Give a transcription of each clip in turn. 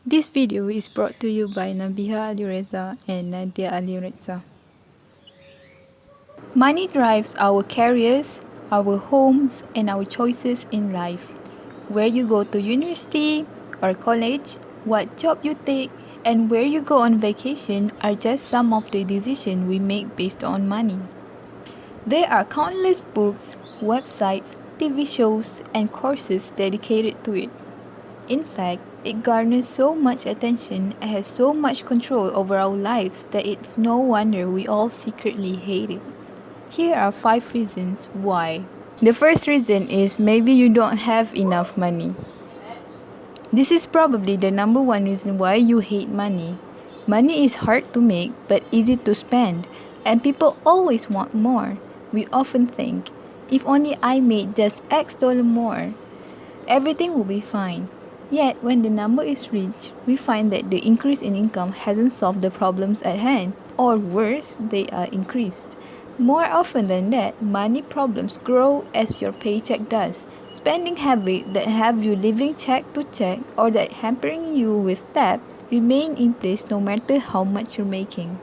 This video is brought to you by Nabiha Alireza and Nadia Alireza. Money drives our careers, our homes, and our choices in life. Where you go to university or college, what job you take, and where you go on vacation are just some of the decisions we make based on money. There are countless books, websites, TV shows, and courses dedicated to it. In fact, it garners so much attention and has so much control over our lives that it's no wonder we all secretly hate it. Here are 5 reasons why. The first reason is maybe you don't have enough money. This is probably the number one reason why you hate money. Money is hard to make but easy to spend, and people always want more. We often think, if only I made just X dollar more, everything will be fine. Yet, when the number is reached, we find that the increase in income hasn't solved the problems at hand, or worse, they are increased. More often than that, money problems grow as your paycheck does. Spending habits that have you living check to check or that hampering you with debt remain in place no matter how much you're making.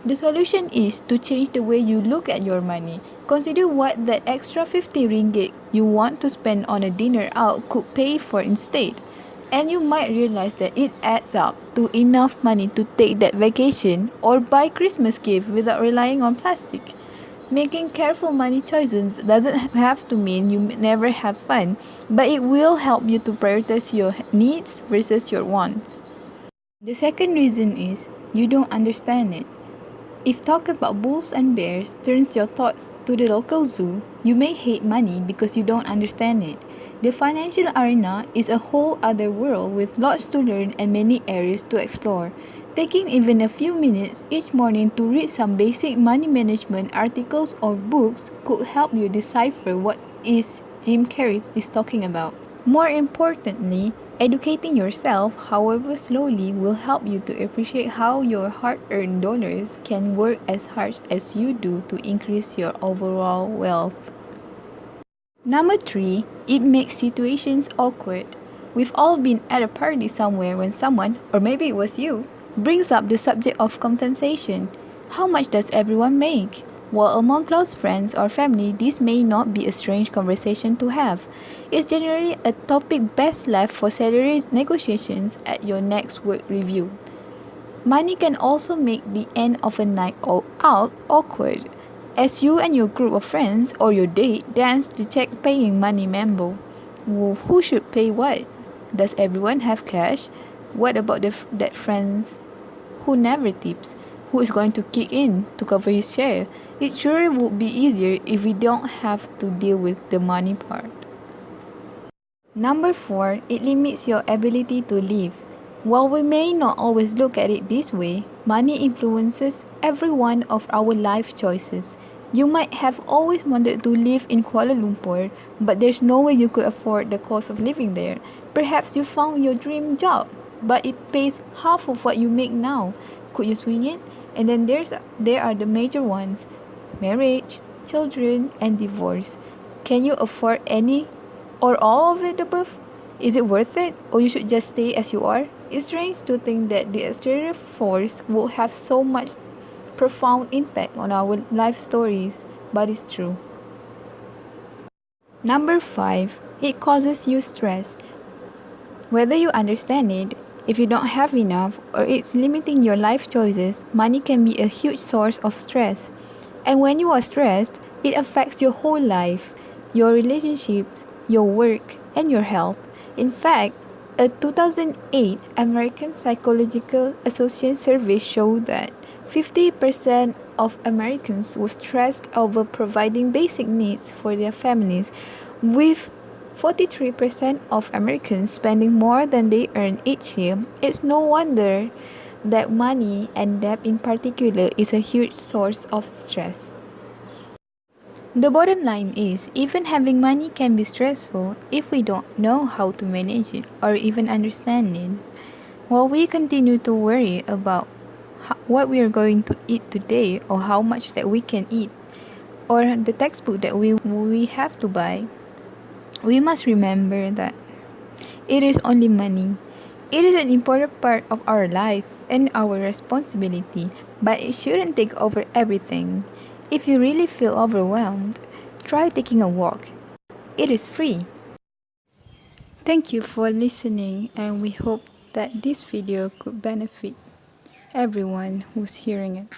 The solution is to change the way you look at your money. Consider what that extra 50 ringgit you want to spend on a dinner out could pay for instead. And you might realize that it adds up to enough money to take that vacation or buy Christmas gift without relying on plastic. Making careful money choices doesn't have to mean you never have fun, but it will help you to prioritize your needs versus your wants. The second reason is you don't understand it. If talk about bulls and bears turns your thoughts to the local zoo, you may hate money because you don't understand it. The financial arena is a whole other world with lots to learn and many areas to explore. Taking even a few minutes each morning to read some basic money management articles or books could help you decipher what is Jim Carrey is talking about. More importantly, educating yourself, however slowly, will help you to appreciate how your hard-earned dollars can work as hard as you do to increase your overall wealth. Number 3, it makes situations awkward. We've all been at a party somewhere when someone, or maybe it was you, brings up the subject of compensation. How much does everyone make? While among close friends or family, this may not be a strange conversation to have. It's generally a topic best left for salary negotiations at your next work review. Money can also make the end of a night out awkward, as you and your group of friends or your date dance the check paying money mambo. Who should pay what? Does everyone have cash? What about that friends who never tips? Who is going to kick in to cover his share? It sure would be easier if we don't have to deal with the money part. Number 4, it limits your ability to live. While we may not always look at it this way, money influences every one of our life choices. You might have always wanted to live in Kuala Lumpur, but there's no way you could afford the cost of living there. Perhaps you found your dream job, but it pays half of what you make now. Could you swing it? And then there are the major ones: marriage, children, and divorce. Can you afford any or all of it above? Is it worth it, or you should just stay as you are? It's strange to think that the exterior force will have so much profound impact on our life stories, but it's true. Number 5, it causes you stress. Whether you understand it, if you don't have enough, or it's limiting your life choices, money can be a huge source of stress. And when you are stressed, it affects your whole life, your relationships, your work, and your health. In fact, a 2008 American Psychological Association survey showed that 50% of Americans were stressed over providing basic needs for their families, with 43% of Americans spending more than they earn each year. It's no wonder that money, and debt in particular, is a huge source of stress. The bottom line is, even having money can be stressful if we don't know how to manage it or even understand it. While we continue to worry about what we are going to eat today, or how much that we can eat, or the textbook that we have to buy, we must remember that it is only money. It is an important part of our life and our responsibility, but it shouldn't take over everything. If you really feel overwhelmed, try taking a walk. It is free. Thank you for listening, and we hope that this video could benefit everyone who's hearing it.